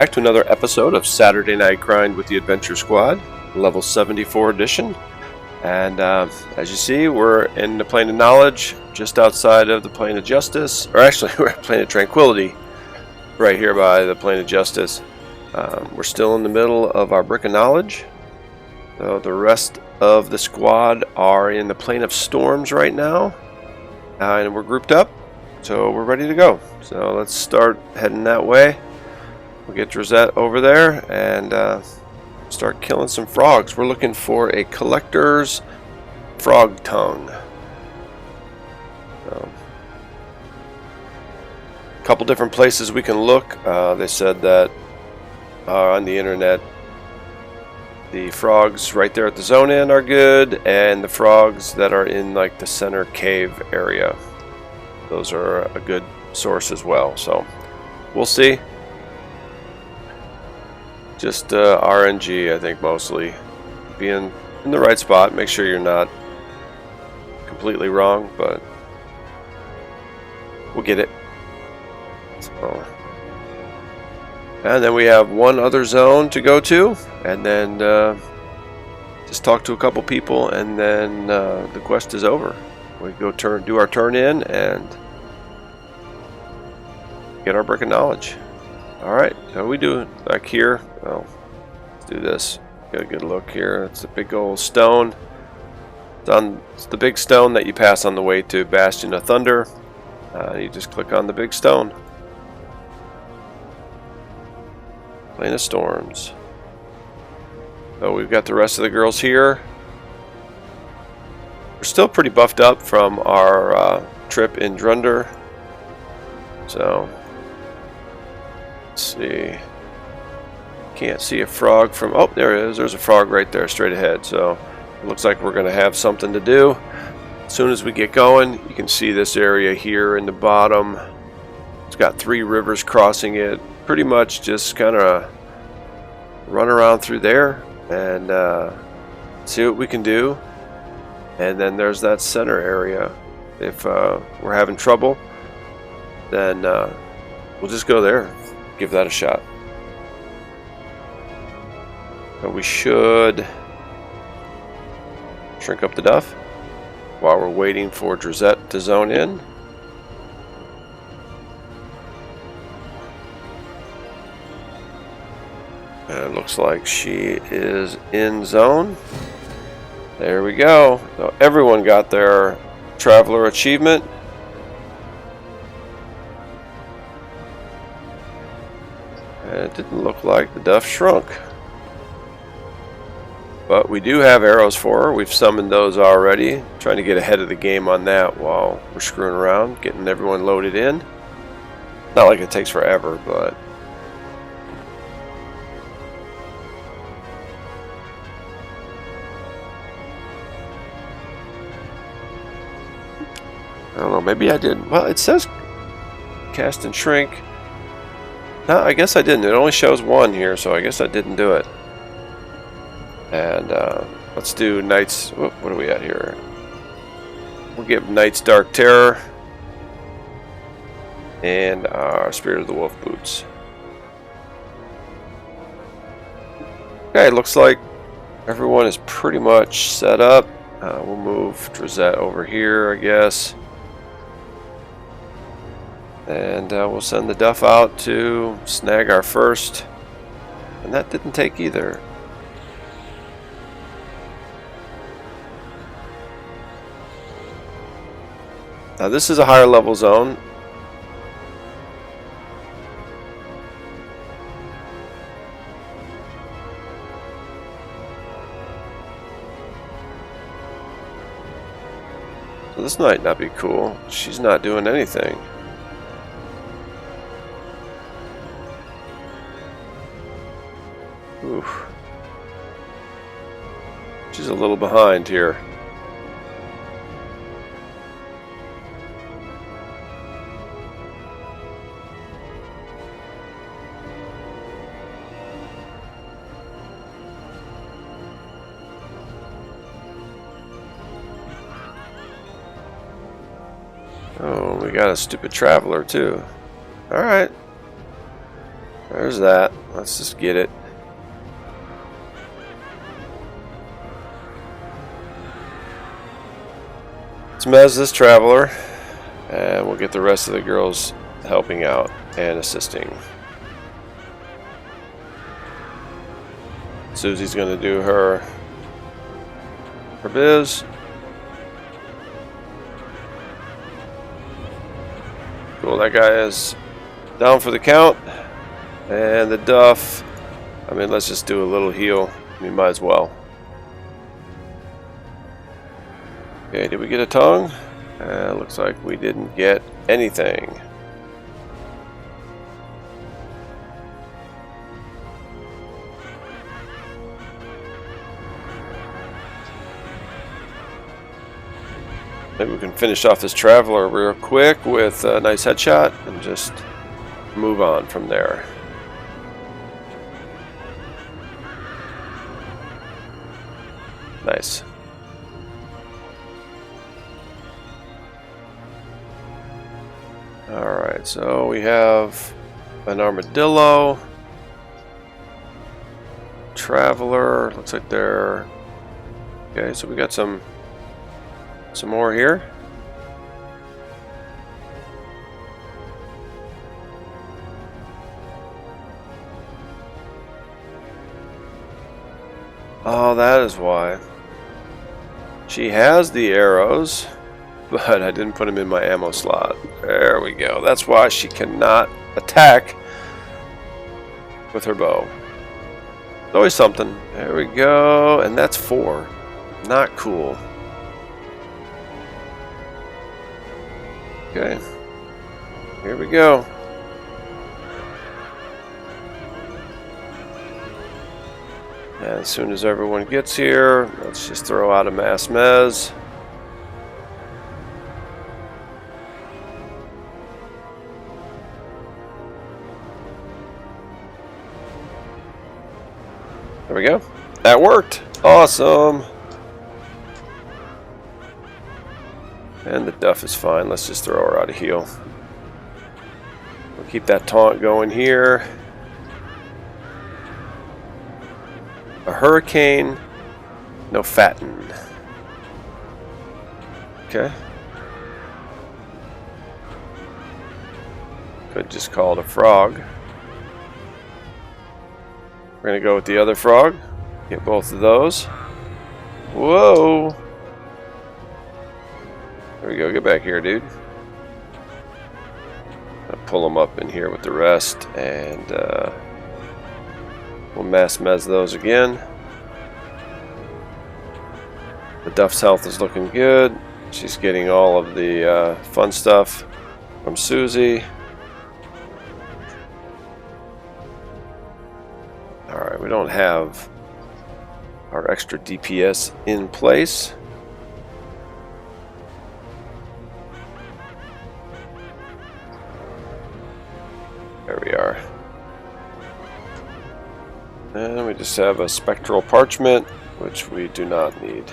Back to another episode of Saturday Night Grind with the Adventure Squad, level 74 edition. And as you see, we're in the Plane of Knowledge, just outside of the Plane of Justice. Or actually, we're at Plane of Tranquility, right here by the Plane of Justice. We're still in the middle of our Brick of Knowledge. So the rest of the squad are in the Plane of Storms right now. And we're grouped up, so we're ready to go. So let's start heading that way. We'll get Drizette over there and start killing some frogs. We're looking for a collector's frog tongue. A couple different places we can look. They said that on the internet the frogs right there at the zone end are good, and the frogs that are in like the center cave area, those are a good source as well. So we'll see. Just RNG, I think, mostly. Being in the right spot. Make sure you're not completely wrong, but we'll get it. So, and then we have one other zone to go to, and then just talk to a couple people, and then the quest is over. We go do our turn in and get our Brick of Knowledge. Alright, how we doing back here? Well, let's do this. Get a good look here. It's a big old stone. It's the big stone that you pass on the way to Bastion of Thunder. You just click on the big stone. Plane of Storms. So we've got the rest of the girls here. We're still pretty buffed up from our trip in Drunder. So let's see. Can't see a frog from... Oh, there it is. There's a frog right there straight ahead. So it looks like we're going to have something to do. As soon as we get going, you can see this area here in the bottom. It's got 3 rivers crossing it. Pretty much just kind of run around through there and see what we can do. And then there's that center area. If we're having trouble, then we'll just go there. Give that a shot. But we should shrink up the duff while we're waiting for Drizette to zone in. And it looks like she is in zone. There we go. So everyone got their Traveler achievement. And it didn't look like the duff shrunk. But we do have arrows for her. We've summoned those already. Trying to get ahead of the game on that while we're screwing around, getting everyone loaded in. Not like it takes forever, but... I don't know, maybe I didn't. Well, it says cast and shrink. No, I guess I didn't. It only shows 1 here, so I guess I didn't do it. And let's do Knight's... What are we at here? We'll give Knight's Dark Terror and our Spirit of the Wolf boots. Okay, looks like everyone is pretty much set up. We'll move Drizette over here, I guess. And we'll send the duff out to snag our first. And that didn't take either. Now this is a higher level zone. So this might not be cool. She's not doing anything. Oof. She's a little behind here. Oh, we got a stupid traveler too. Alright. there's that. Let's just get it. Let's mez this traveler, and we'll get the rest of the girls helping out and assisting. Susie's going to do her biz. Cool, that guy is down for the count. And the Duff, I mean, let's just do a little heal. I mean, might as well. Okay, did we get a tongue? Looks like we didn't get anything. Maybe we can finish off this traveler real quick with a nice headshot and just move on from there. Nice. Alright, so we have an armadillo, traveler, looks like they're... Okay, so we got some more here. Oh, that is why. She has the arrows, but I didn't put them in my ammo slot. There we go. That's why she cannot attack with her bow. There's always something. There we go. And that's 4. Not cool. Okay. Here we go. And as soon as everyone gets here, let's just throw out a mass mez. There we go. That worked. Awesome. And the Duff is fine. Let's just throw her out of heal. We'll keep that taunt going here. A hurricane, no fatten. Okay. Could just call it a frog. We're gonna go with the other frog. Get both of those. Whoa! There we go. Get back here, dude. I'll pull them up in here with the rest, and we'll mass mez those again. The Duff's health is looking good. She's getting all of the fun stuff from Susie. Alright, we don't have our extra DPS in place. There we are. And we just have a spectral parchment, which we do not need.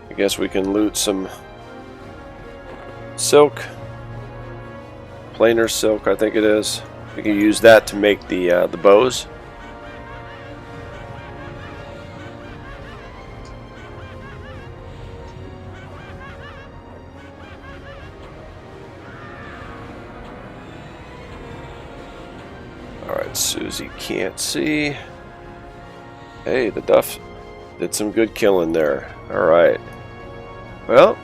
I guess we can loot some silk. Planar silk, I think it is. We can use that to make the bows. Alright, Susie can't see. Hey, the Duff did some good killing there. Alright. Well,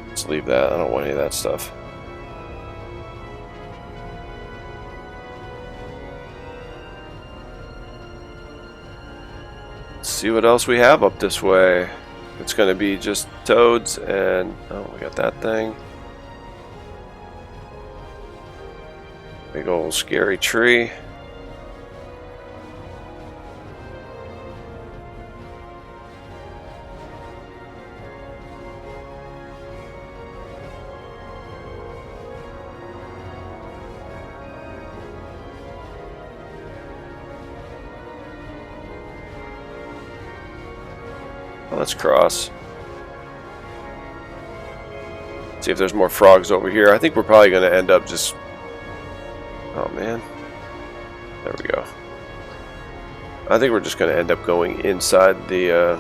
let's leave that. I don't want any of that stuff. Let's see what else we have up this way. It's going to be just toads and... Oh, we got that thing. Big old scary tree. let's cross. See if there's more frogs over here. I think we're probably going to end up just... Oh, man. There we go. I think we're just going to end up going inside the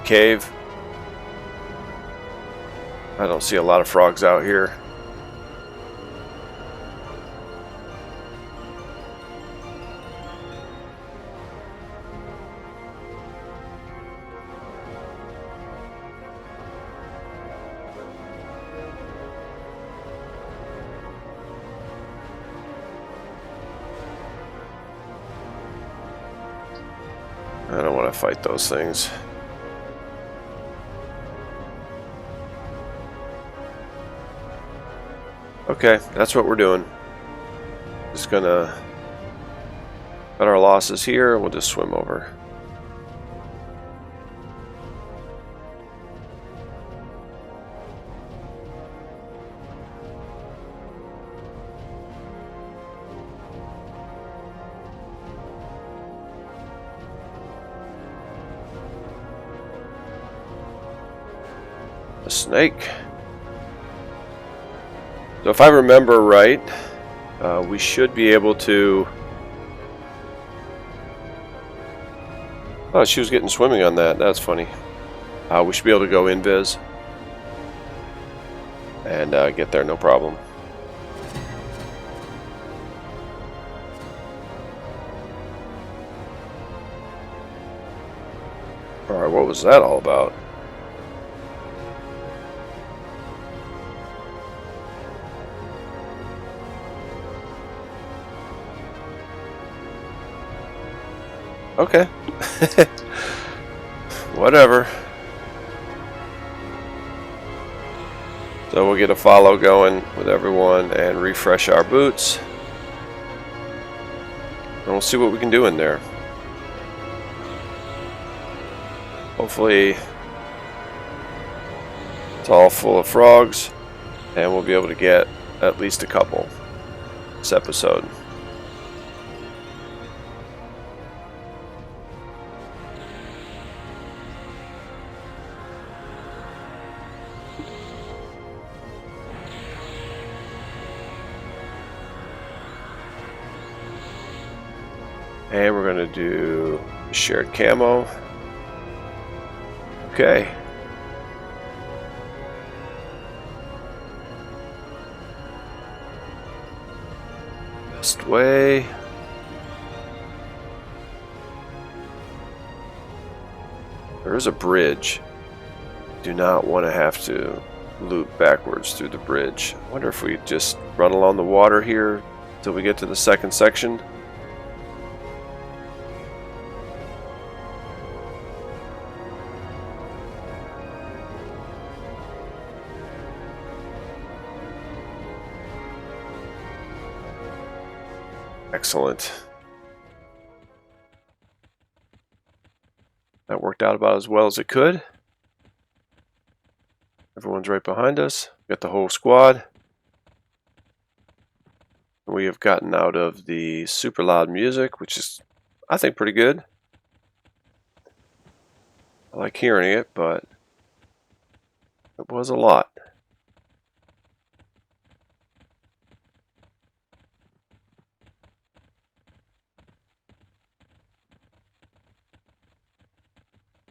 cave. I don't see a lot of frogs out here. I don't want to fight those things. Okay, that's what we're doing. Just gonna cut our losses here. We'll just swim over. A snake. So if I remember right, we should be able to... Oh, she was getting swimming on that. That's funny. We should be able to go invis and get there, no problem. Alright, what was that all about? Okay. Whatever. So we'll get a follow going with everyone and refresh our boots. And we'll see what we can do in there. Hopefully it's all full of frogs and we'll be able to get at least a couple this episode. And we're going to do shared camo. Okay. Best way. There is a bridge. Do not want to have to loop backwards through the bridge. I wonder if we just run along the water here until we get to the second section. Excellent. That worked out about as well as it could. Everyone's right behind us. Got the whole squad. We have gotten out of the super loud music, which is, I think, pretty good. I like hearing it, but it was a lot.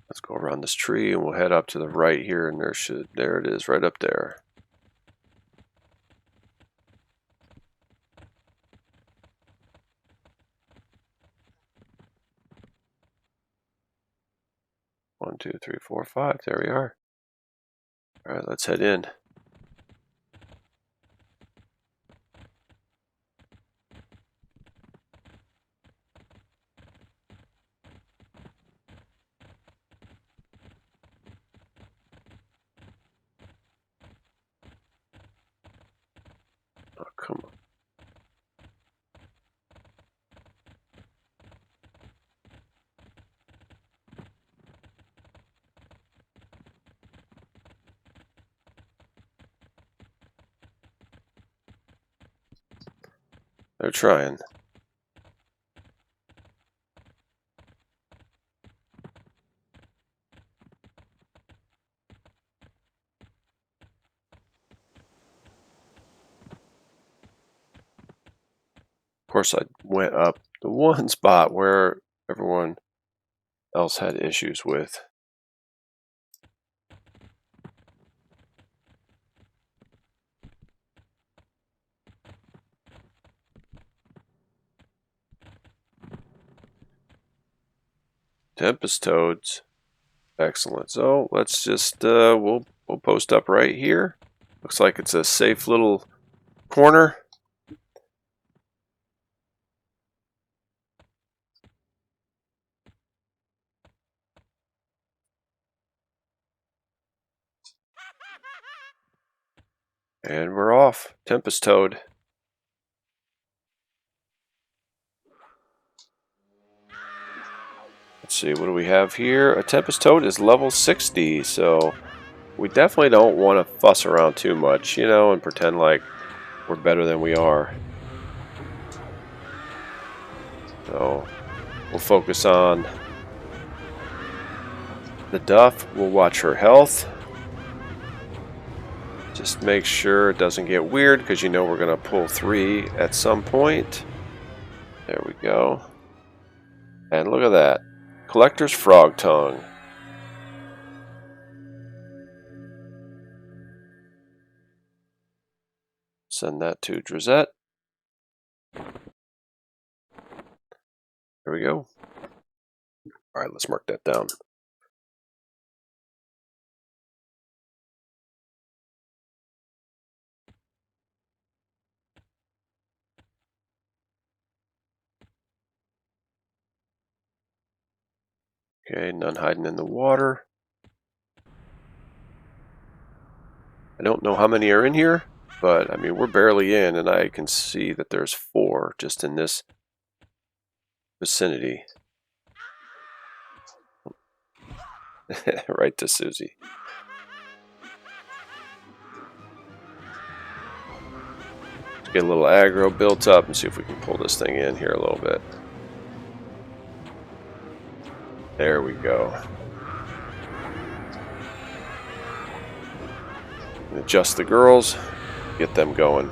Let's go around this tree and we'll head up to the right here, and there it is, right up there. One, two, three, four, five. There we are. All right, let's head in. Oh, come on. They're trying. course, I went up the one spot where everyone else had issues with. Tempest toads. Excellent. So let's just we'll post up right here. Looks like it's a safe little corner. And we're off. Tempest toad. Let's see, what do we have here? A Tempest toad is level 60, so we definitely don't want to fuss around too much, you know, and pretend like we're better than we are. So we'll focus on the Duff. We'll watch her health. Just make sure it doesn't get weird, because you know we're going to pull 3 at some point. There we go. And look at that. Collector's Frog Tongue. Send that to Drizette. There we go. Alright, let's mark that down. Okay, none hiding in the water. I don't know how many are in here, but I mean, we're barely in, and I can see that there's 4 just in this vicinity. Right to Susie. Let's get a little aggro built up and see if we can pull this thing in here a little bit. There we go. Adjust the girls, get them going.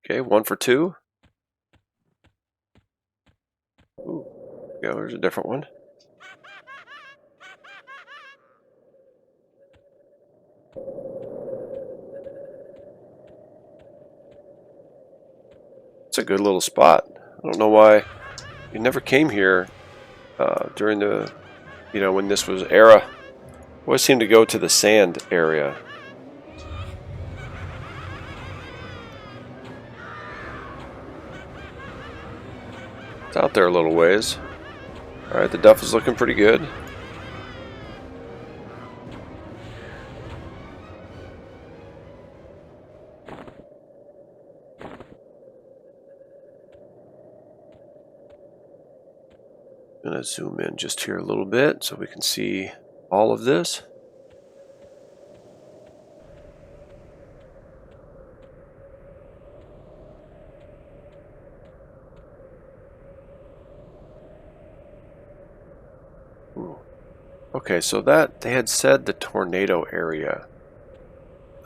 Okay, 1 for 2. Ooh, there we go, there's a different one. It's a good little spot. I don't know why you never came here during the, you know, when this was era. Always seemed to go to the sand area. It's out there a little ways. Alright, the Duff is looking pretty good. I'm going to zoom in just here a little bit so we can see all of this. Ooh. Okay, so that they had said the tornado area.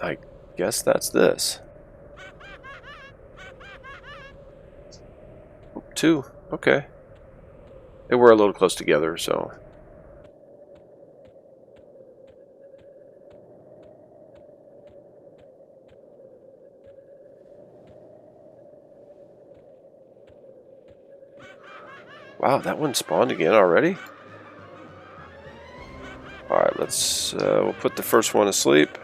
I guess that's this. 2. Okay. They were a little close together, so. Wow, that one spawned again already? Alright, let's, we'll put the first one to sleep.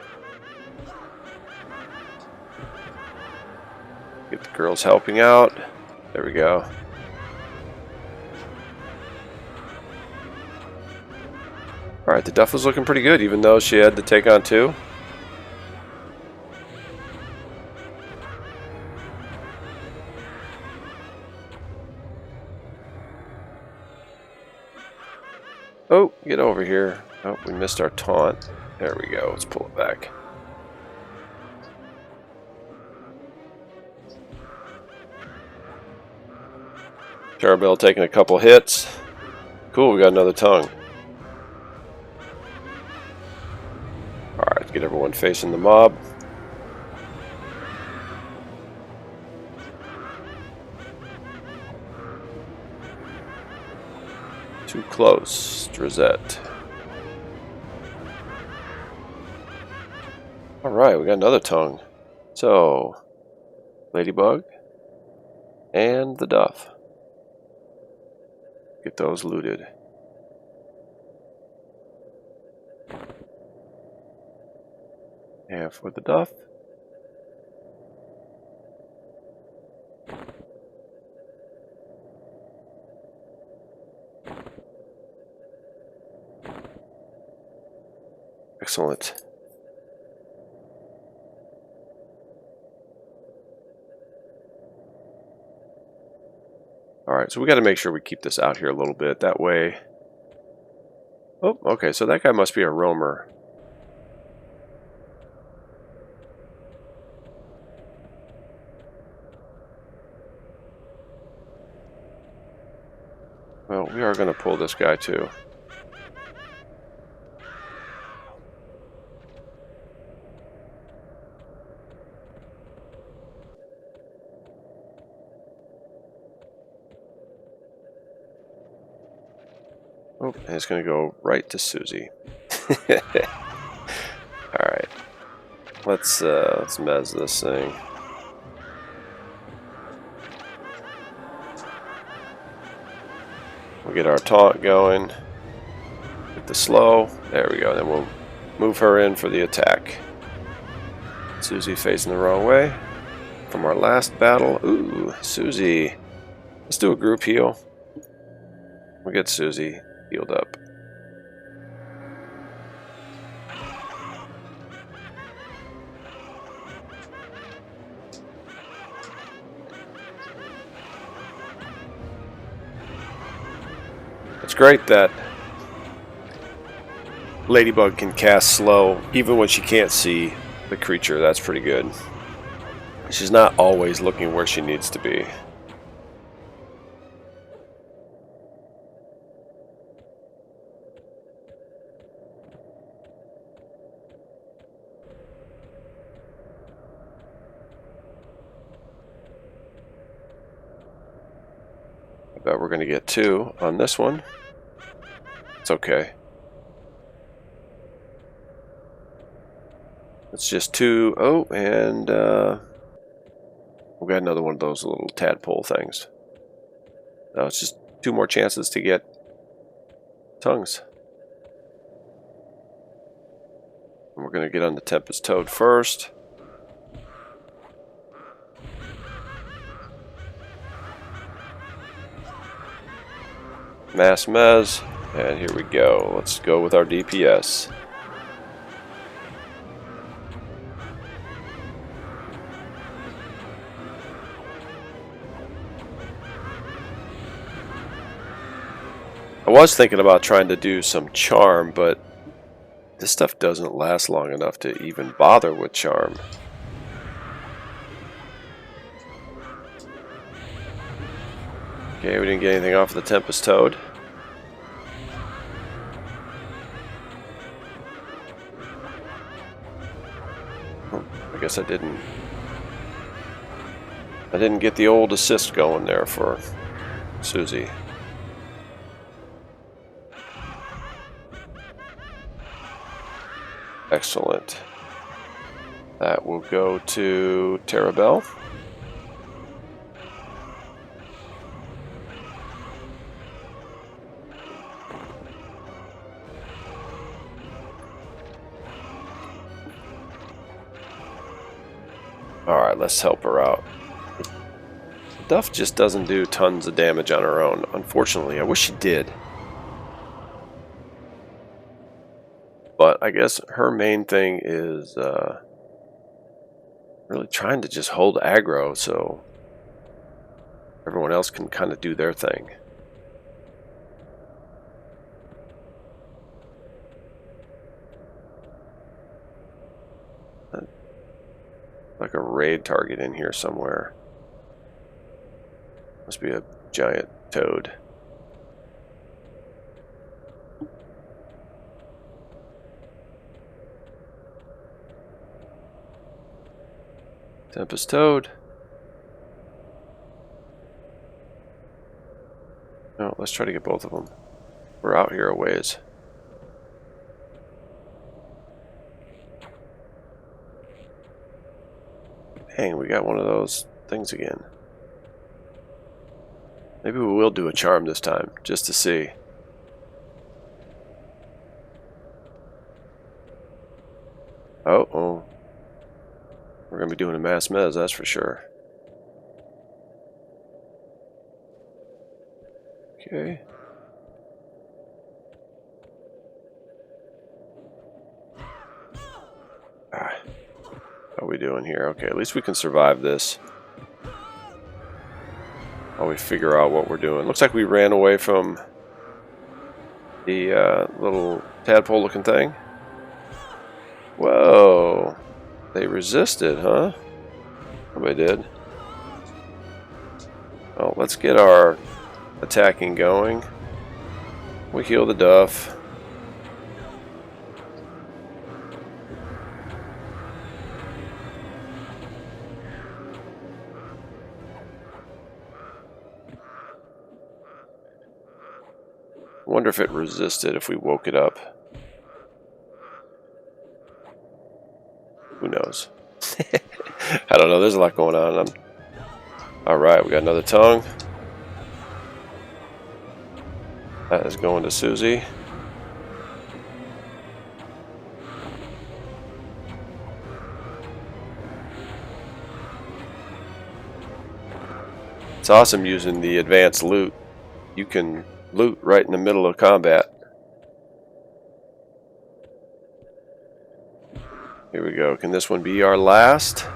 Get the girls helping out. There we go. Alright, the Duff was looking pretty good, even though she had to take on 2. Oh, get over here. Oh, we missed our taunt. There we go. Let's pull it back. Terabell taking a couple hits. Cool, we got another tongue. Alright, let's get everyone facing the mob. Too close, Drizette. Alright, we got another tongue. So, Ladybug and the Duff. Get those looted. And for the Duff. Excellent. Alright, so we got to make sure we keep this out here a little bit. That way... Oh, okay, so that guy must be a roamer. Well, we are going to pull this guy too. Oh, and it's going to go right to Susie. Alright. Let's mez this thing. We'll get our taunt going. Get the slow. There we go. Then we'll move her in for the attack. Susie facing the wrong way. From our last battle. Ooh, Susie. Let's do a group heal. We'll get Susie healed up. It's great that Ladybug can cast slow even when she can't see the creature. That's pretty good. She's not always looking where she needs to be. I bet we're going to get 2 on this one. It's okay. It's just 2. Oh, and we got another one of those little tadpole things. No, it's just 2 more chances to get tongues. And we're going to get on the Tempest Toad first. Mass Mez, and here we go. Let's go with our DPS. I was thinking about trying to do some charm, but this stuff doesn't last long enough to even bother with charm. Okay, we didn't get anything off of the Tempest Toad. Oh, I guess I didn't get the old assist going there for Susie. Excellent. That will go to Terabelle. Alright, let's help her out. Duff just doesn't do tons of damage on her own. Unfortunately, I wish she did. But I guess her main thing is really trying to just hold aggro so everyone else can kind of do their thing. Like a raid target in here somewhere. Must be a giant toad. Tempest Toad. No, let's try to get both of them. We're out here a ways. Dang, we got one of those things again. Maybe we will do a charm this time, just to see. Oh. We're going to be doing a mass mez, that's for sure. Okay. How are we doing here? Okay, at least we can survive this. While we figure out what we're doing. Looks like we ran away from the little tadpole looking thing. Whoa. They resisted, huh? Somebody did. Oh, let's get our attacking going. We heal the duff. Wonder if it resisted if we woke it up. Who knows? I don't know. There's a lot going on. Alright, we got another tongue. That is going to Susie. It's awesome using the advanced loot. You can loot right in the middle of combat. Here we go. Can this one be our last?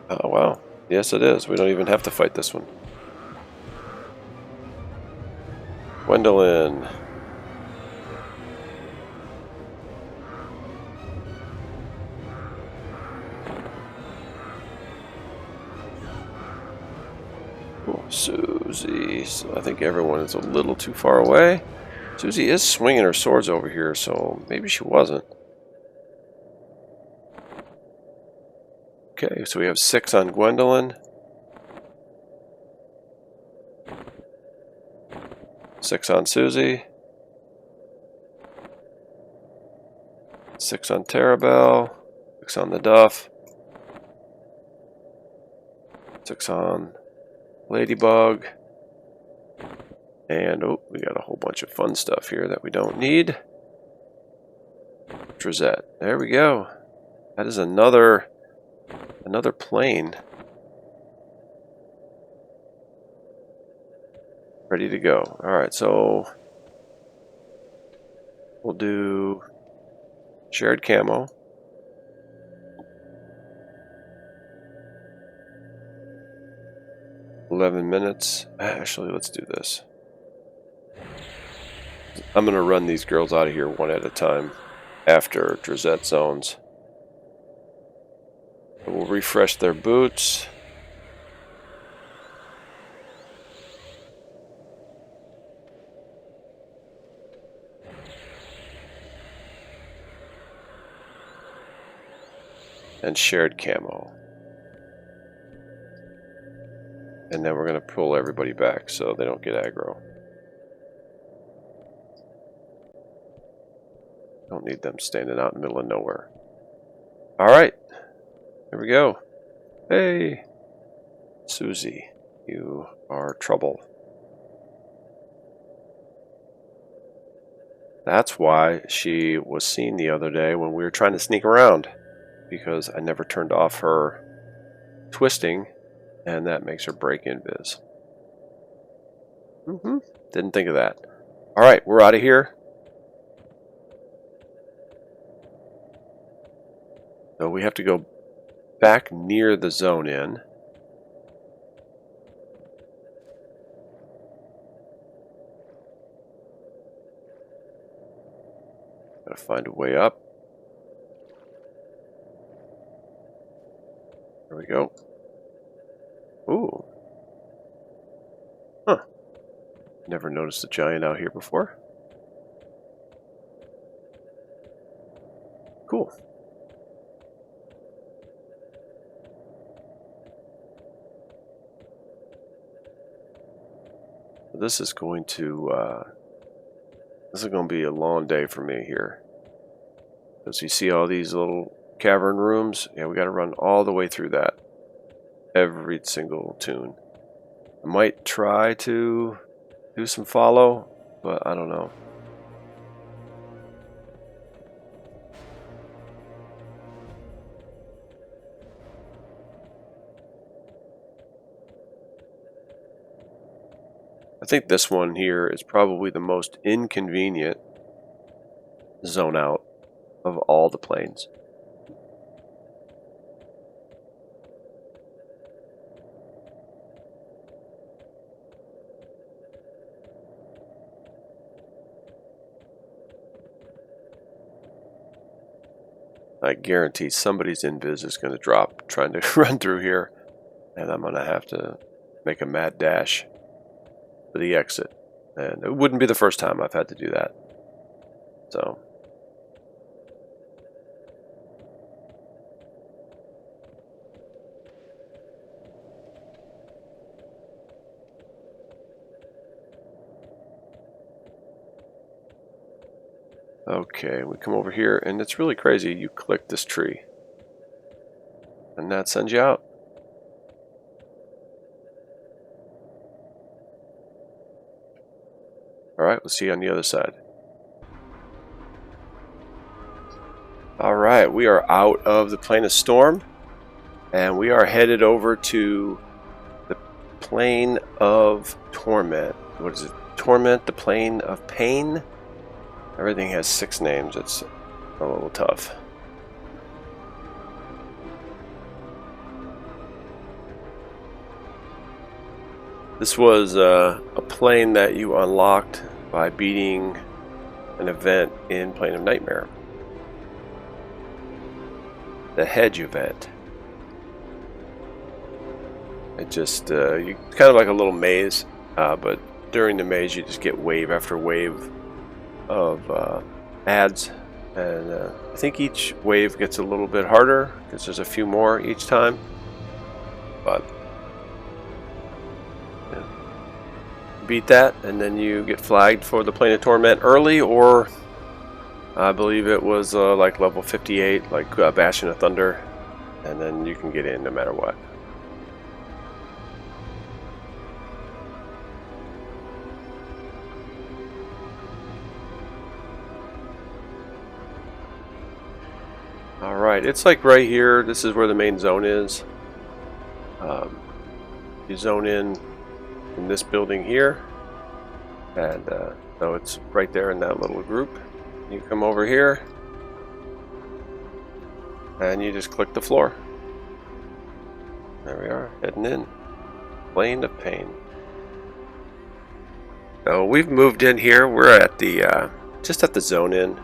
Oh, wow. Yes, it is. We don't even have to fight this one. Gwendolyn. Oh, Susie. So I think everyone is a little too far away. Susie is swinging her swords over here, so maybe she wasn't. Okay, so we have 6 on Gwendolyn. 6 on Susie. 6 on Terabelle. 6 on the Duff. 6 on Ladybug. And, oh, we got a whole bunch of fun stuff here that we don't need. Drizette. There we go. That is another plane. Ready to go. Alright, so we'll do shared camo. $11. Actually, let's do this. I'm going to run these girls out of here one at a time after Drizette zones. We'll refresh their boots. And shared camo. And then we're going to pull everybody back so they don't get aggro. Don't need them standing out in the middle of nowhere. Alright. Here we go. Hey! Susie, you are trouble. That's why she was seen the other day when we were trying to sneak around. Because I never turned off her twisting, and that makes her break invis. Didn't think of that. Alright, we're out of here. So we have to go back near the zone in. Gotta find a way up. There we go. Ooh. Huh. Never noticed a giant out here before. Cool. cool. This is going to be a long day for me here. As you see all these little cavern rooms, yeah, we got to run all the way through that. Every single tune. I might try to do some follow, but I don't know. I think this one here is probably the most inconvenient zone out of all the planes. I guarantee somebody's invis is going to drop trying to run through here, and I'm going to have to make a mad dash for the exit. And it wouldn't be the first time I've had to do that. So okay, we come over here, and it's really crazy. You click this tree, and that sends you out. Alright, we'll see you on the other side. Alright, we are out of the plane of storm, and we are headed over to the plane of torment. What is it? Torment, the plane of pain? Everything has 6 names. It's a little tough. This was a plane that you unlocked by beating an event in Plane of Nightmare. The hedge event. It just, you kind of like a little maze, but during the maze you just get wave after wave of ads, and I think each wave gets a little bit harder because there's a few more each time, but yeah. Beat that and then you get flagged for the Plane of Torment early, or I believe it was like level 58, like Bastion of Thunder, and then you can get in no matter what. Alright, it's like right here. This is where the main zone is. You zone in this building here, and so it's right there in that little group. You come over here and you just click the floor. There we are, heading in. Plane of Pain. So we've moved in here. We're at the just at the zone in.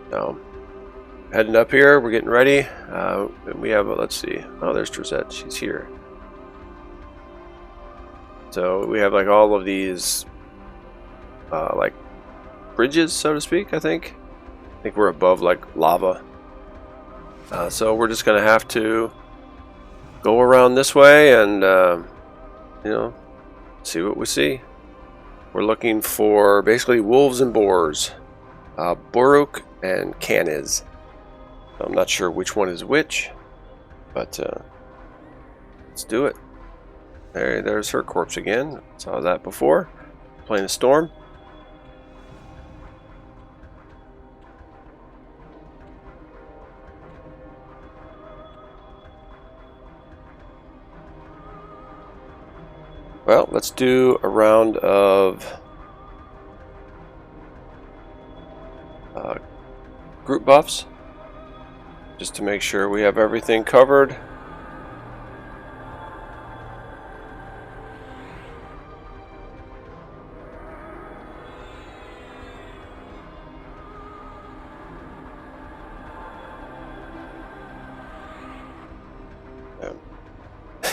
So heading up here, we're getting ready. We have, let's see. Oh, there's Drozette. She's here. So we have like all of these like bridges, so to speak. I think we're above like lava. So we're just gonna have to go around this way and you know, see what we see. We're looking for basically wolves and boars, Boruk and Caniz. I'm not sure which one is which, but let's do it. There's her corpse again. Saw that before. Playing a storm. Well, let's do a round of group buffs, just to make sure we have everything covered.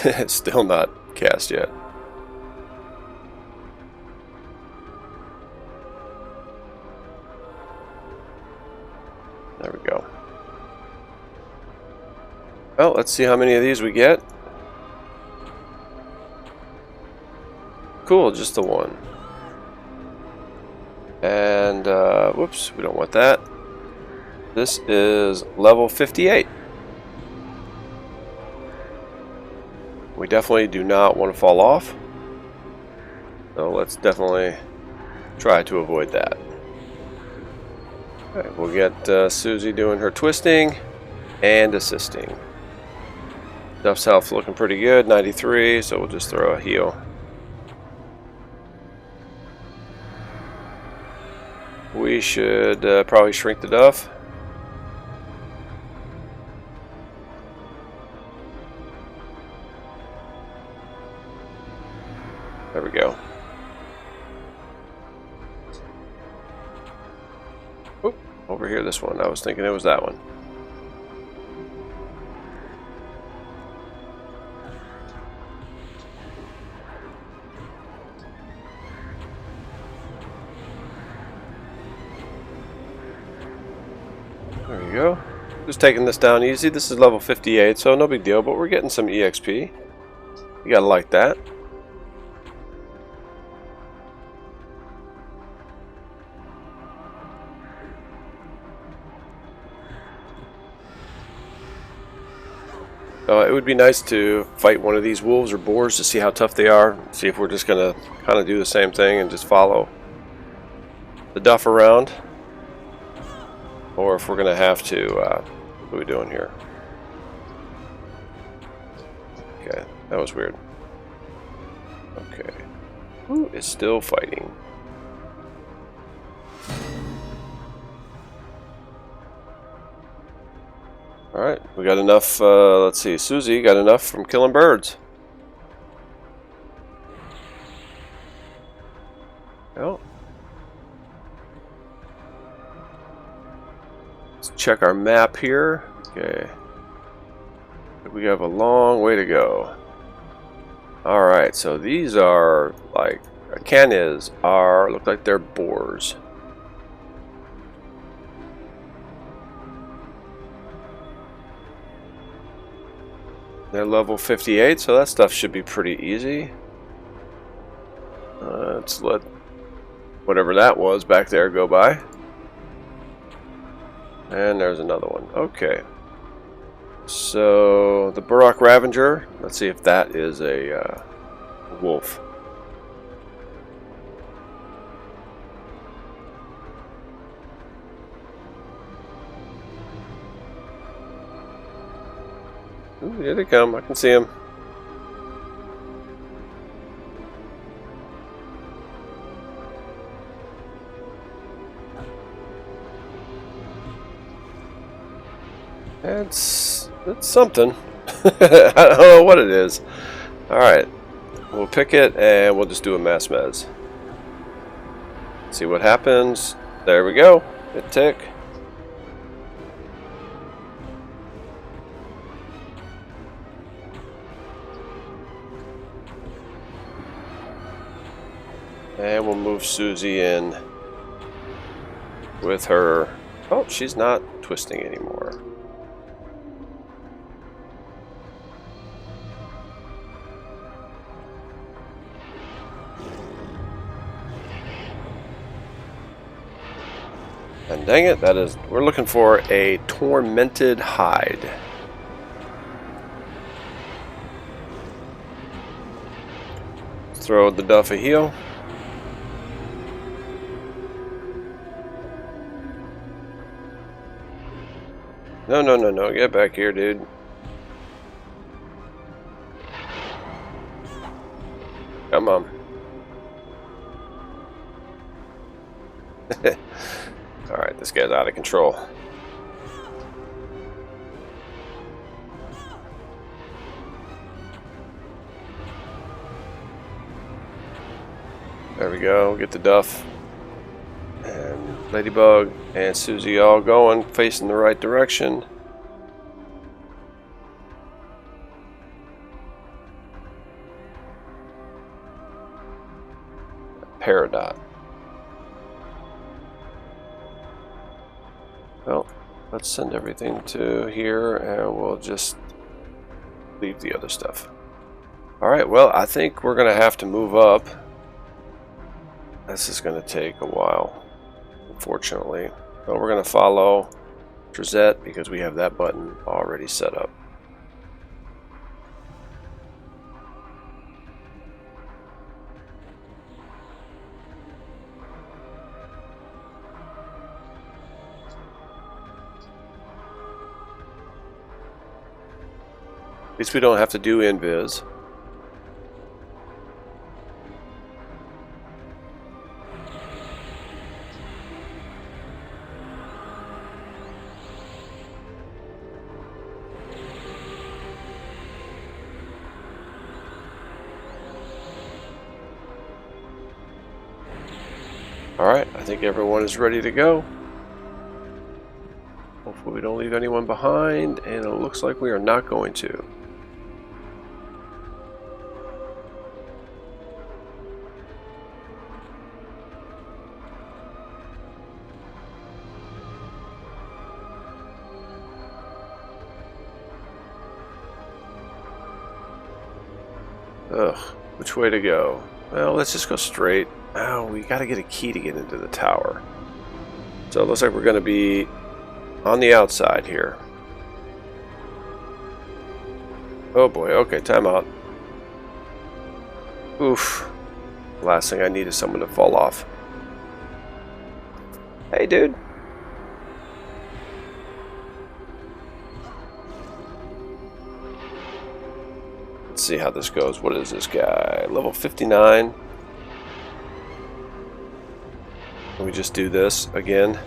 It's still not cast yet. There we go. Well, let's see how many of these we get. Cool, just the one. And, whoops, we don't want that. This is level 58. We definitely do not want to fall off. So let's definitely try to avoid that. Okay, we'll get Susie doing her twisting and assisting. Duff's health looking pretty good, 93, so we'll just throw a heal. We should probably shrink the Duff. There we go. Oop, over here, this one. I was thinking it was that one. There you go. Just taking this down easy. This is level 58, so no big deal, but we're getting some EXP. You gotta like that. It would be nice to fight one of these wolves or boars to see how tough they are. See if we're just gonna kind of do the same thing and just follow the Duff around. Or if we're going to have to, what are we doing here? Okay, that was weird. Okay. Who is still fighting? Alright, we got enough, let's see, Susie got enough from killing birds. Oh. Check our map here. Okay. We have a long way to go. Alright, so these are like canis are look like they're boars. They're level 58, so that stuff should be pretty easy. Let's let whatever that was back there go by. And there's another one. Okay. So, the Burrock Ravenger. Let's see if that is a wolf. Ooh, here they come. I can see them. It's something. I don't know what it is. Alright. We'll pick it and we'll just do a mass mez. See what happens. There we go. Hit tick. And we'll move Susie in with her. Oh, she's not twisting anymore. And dang it, that is, we're looking for a tormented hide. Throw the Duff a heal. No, get back here, dude. Come on. Alright, this guy's out of control. There we go, get the Duff. And Ladybug and Susie all going, facing the right direction. Peridot. Well, let's send everything to here, and we'll just leave the other stuff. Alright, well, I think we're going to have to move up. This is going to take a while, unfortunately. But we're going to follow Drizette because we have that button already set up. At least we don't have to do invis. Alright, I think everyone is ready to go. Hopefully we don't leave anyone behind, and it looks like we are not going to. Ugh, which way to go? Well, let's just go straight. Oh, we gotta get a key to get into the tower. So it looks like we're gonna be on the outside here. Oh boy, okay, time out. Oof. Last thing I need is someone to fall off. Hey, dude. Let's see how this goes. What is this guy? Level 59. Can we just do this again?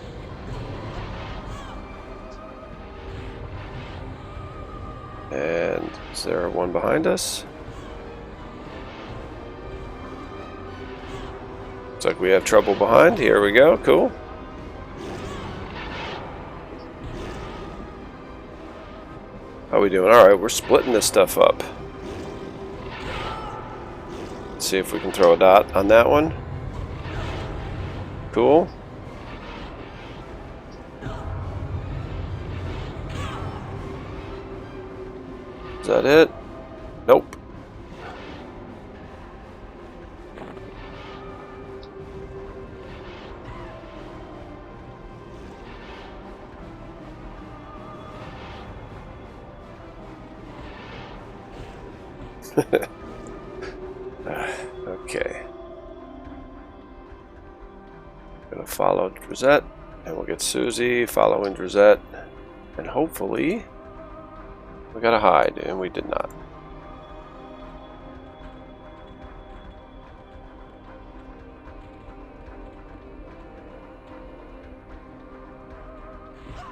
And is there one behind us? Looks like we have trouble behind. Here we go. Cool. How we doing? Alright, we're splitting this stuff up. Let's see if we can throw a dot on that one. Cool. Is that it? Nope. Okay. Gonna follow Drizette, and we'll get Susie following Drizette, and hopefully we gotta hide, and we did not.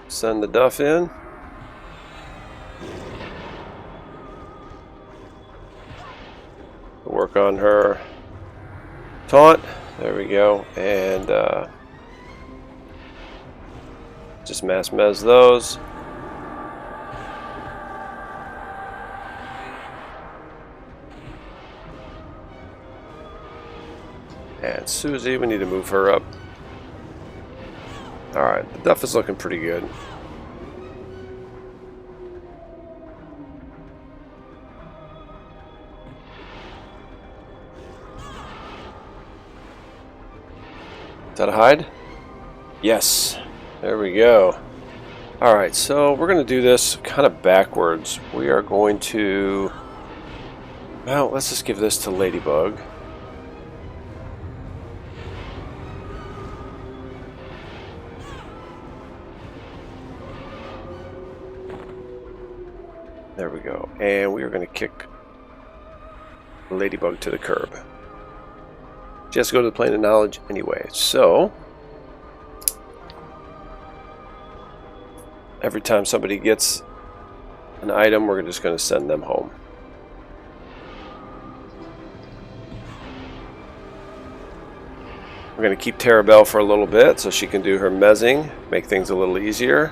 Send the Duff in. Work on her taunt. There we go. And just mass mez those. And Susie, we need to move her up. Alright, the Duff is looking pretty good. Is that a hide? Yes. There we go. Alright, so we're going to do this kind of backwards. We are going to... Well, let's just give this to Ladybug. There we go. And we are going to kick Ladybug to the curb. She has to go to the plane of knowledge anyway. So, every time somebody gets an item, we're just going to send them home. We're going to keep Terabelle for a little bit so she can do her mezzing, make things a little easier.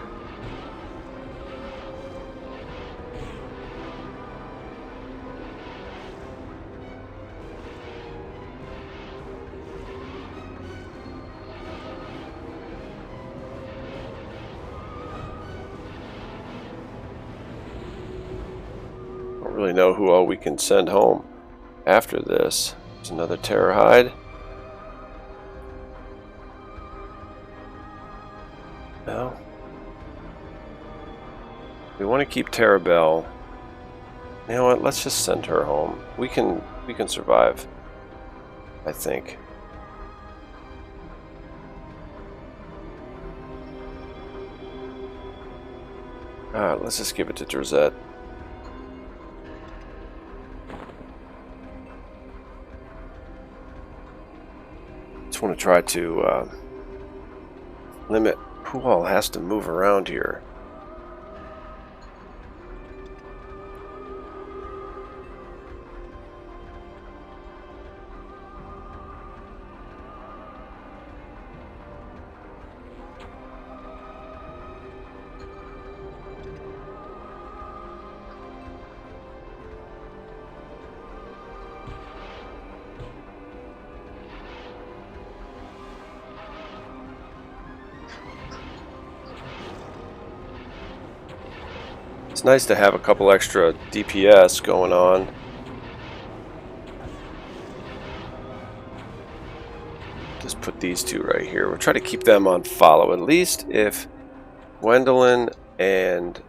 don't really know who all we can send home after this. There's another terror hide. No. We want to keep Terabelle. You know what? Let's just send her home. We can survive, I think. Alright, let's just give it to Drizette. Just want to try to limit who all has to move around here. It's nice to have a couple extra DPS going on. Just put these two right here. We'll try to keep them on follow. At least if Gwendolyn and...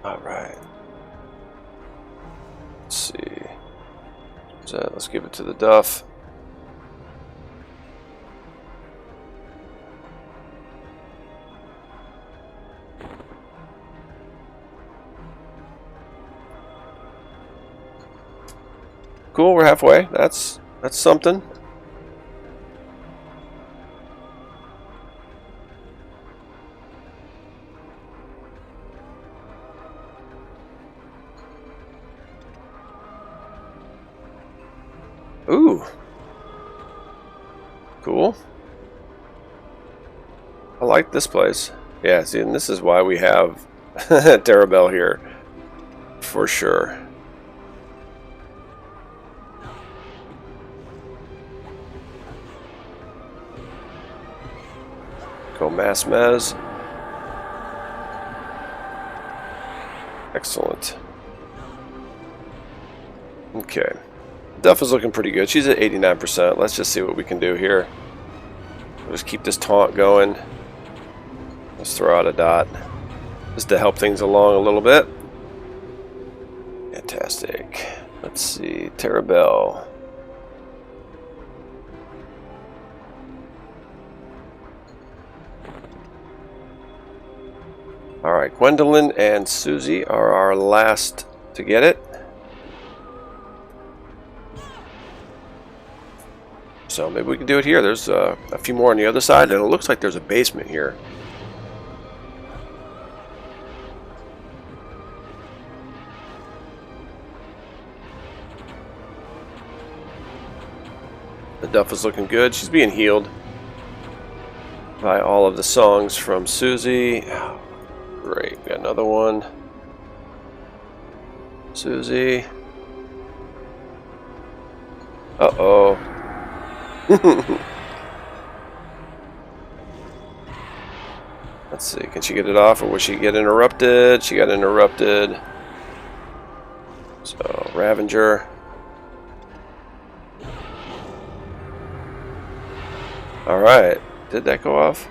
Alright. Let's see. So let's give it to the Duff. Cool, we're halfway. That's something. Ooh. Cool. I like this place. Yeah, see, and this is why we have Terabelle here. For sure. Go Mass Mez. Excellent. Okay. Duff is looking pretty good. She's at 89%. Let's just see what we can do here. We'll just keep this taunt going. Let's throw out a dot. Just to help things along a little bit. Fantastic. Let's see. Terabelle. Alright, Gwendolyn and Susie are our last to get it. So maybe we can do it here. There's a few more on the other side, and it looks like there's a basement here. The Duff is looking good. She's being healed by all of the songs from Susie. Great, got another one. Susie. Uh-oh. Let's see, can she get it off or will she get interrupted? She got interrupted. So, Ravenger. Alright, did that go off?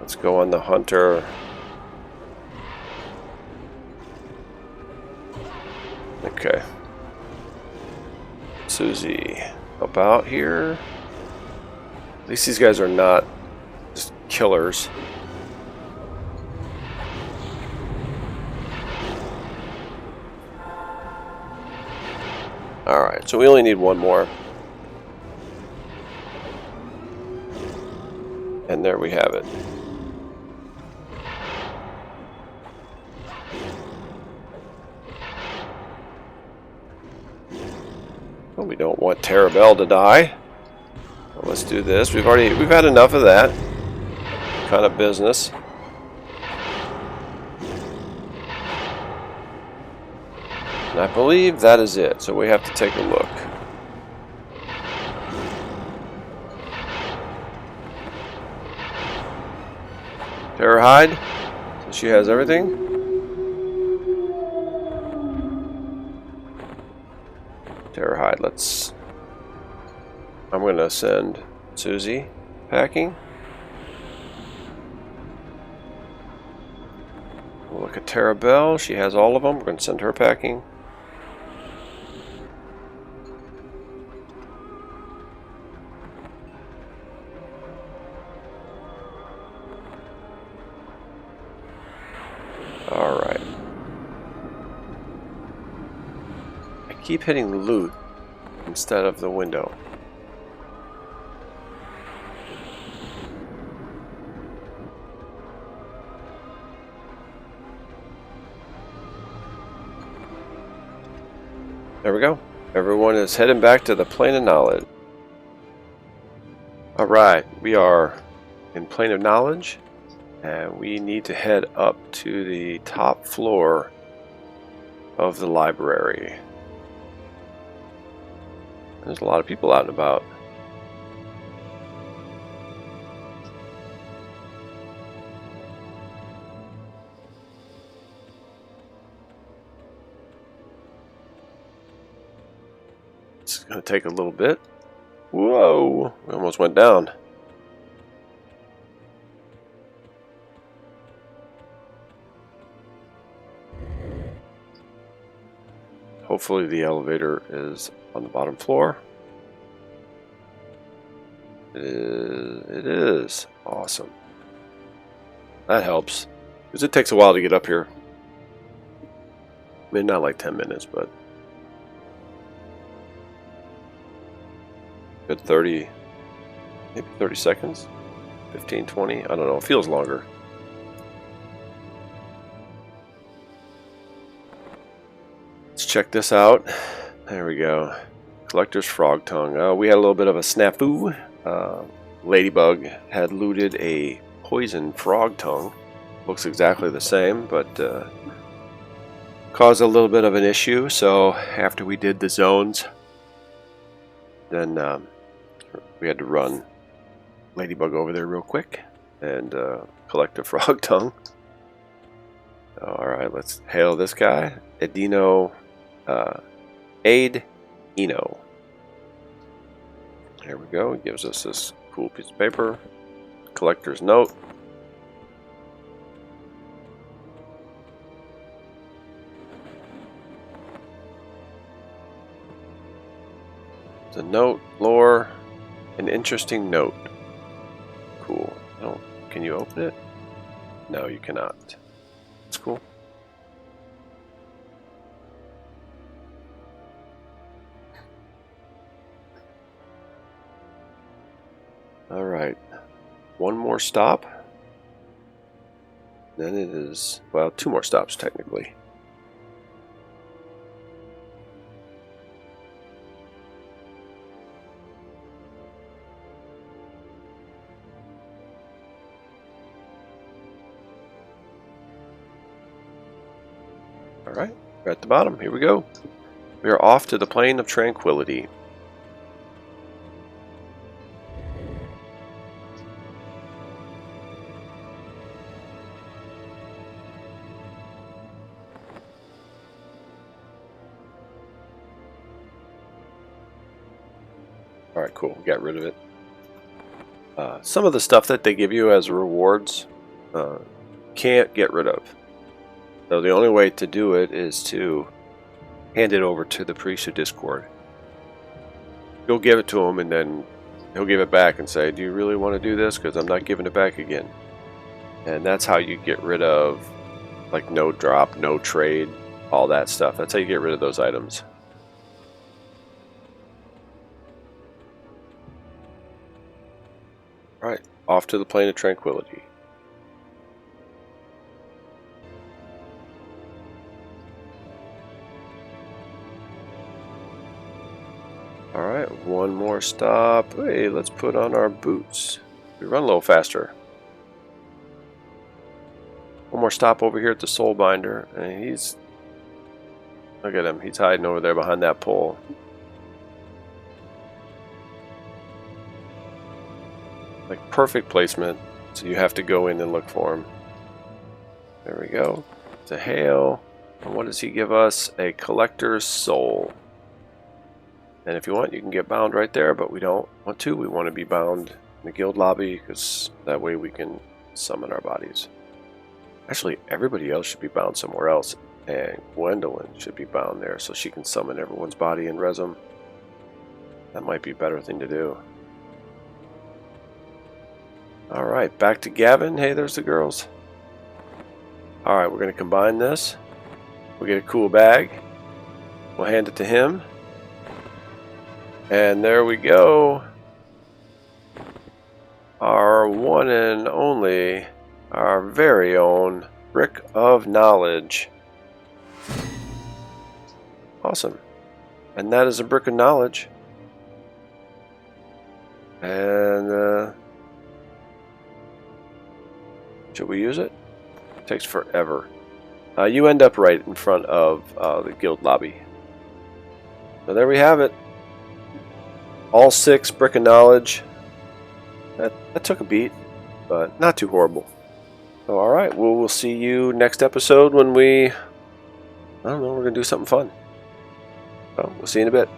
Let's go on the Hunter. Okay. Susie, about here. At least these guys are not just killers. Alright, so we only need one more. And there we have it. Well, we don't want Terabelle to die. Well, let's do this. We've had enough of that kind of business. And I believe that is it. So we have to take a look. Terror hide. So she has everything. Terror hide. I'm gonna send Susie packing. We'll look at Tara Bell. She has all of them. We're gonna send her packing. Alright. I keep hitting the loot instead of the window. There we go. Everyone is heading back to the plane of knowledge. Alright, we are in plane of knowledge. And we need to head up to the top floor of the library. There's a lot of people out and about. It's going to take a little bit. Whoa! We almost went down. Hopefully the elevator is on the bottom floor. It is. Awesome. That helps. Because it takes a while to get up here. I mean, not like 10 minutes, but good 30, maybe 30 seconds, 15, 20, I don't know, it feels longer. Let's check this out. There we go. Collector's Frog Tongue. We had a little bit of a snafu. Ladybug had looted a poison frog tongue. Looks exactly the same, but caused a little bit of an issue. So after we did the zones, then we had to run Ladybug over there real quick and collect a frog tongue. Alright, let's hail this guy. Adino Aid Eno. There we go. It gives us this cool piece of paper. Collector's note. The note, lore, an interesting note. Cool. Can you open it? No, you cannot. It's cool. Alright, one more stop. Then it is, well, two more stops technically. Alright, we're at the bottom. Here we go. We are off to the plane of tranquility. Alright, cool. We got rid of it. Some of the stuff that they give you as rewards can't get rid of. So the only way to do it is to hand it over to the priest of Discord. You'll give it to him and then he'll give it back and say, do you really want to do this? Because I'm not giving it back again. And that's how you get rid of like no drop, no trade, all that stuff. That's how you get rid of those items. Alright, off to the plane of tranquility. Alright, one more stop. Hey, let's put on our boots. We run a little faster. One more stop over here at the Soul Binder. And he's... Look at him. He's hiding over there behind that pole. Like perfect placement. So you have to go in and look for him. There we go. It's a hail. And what does he give us? A collector's soul. And if you want, you can get bound right there, but we don't want to. We want to be bound in the guild lobby because that way we can summon our bodies. Actually, everybody else should be bound somewhere else. And Gwendolyn should be bound there so she can summon everyone's body and res them. That might be a better thing to do. Alright, back to Gavin. Hey, there's the girls. Alright, we're going to combine this. We'll get a cool bag. We'll hand it to him. And there we go. Our one and only, our very own Brick of Knowledge. Awesome. And that is a Brick of Knowledge. And should we use it? It takes forever. You end up right in front of the guild lobby. So there we have it. All 6 Brick of Knowledge. That took a beat, but not too horrible. So alright, we'll see you next episode when we... I don't know, we're going to do something fun. So we'll see you in a bit.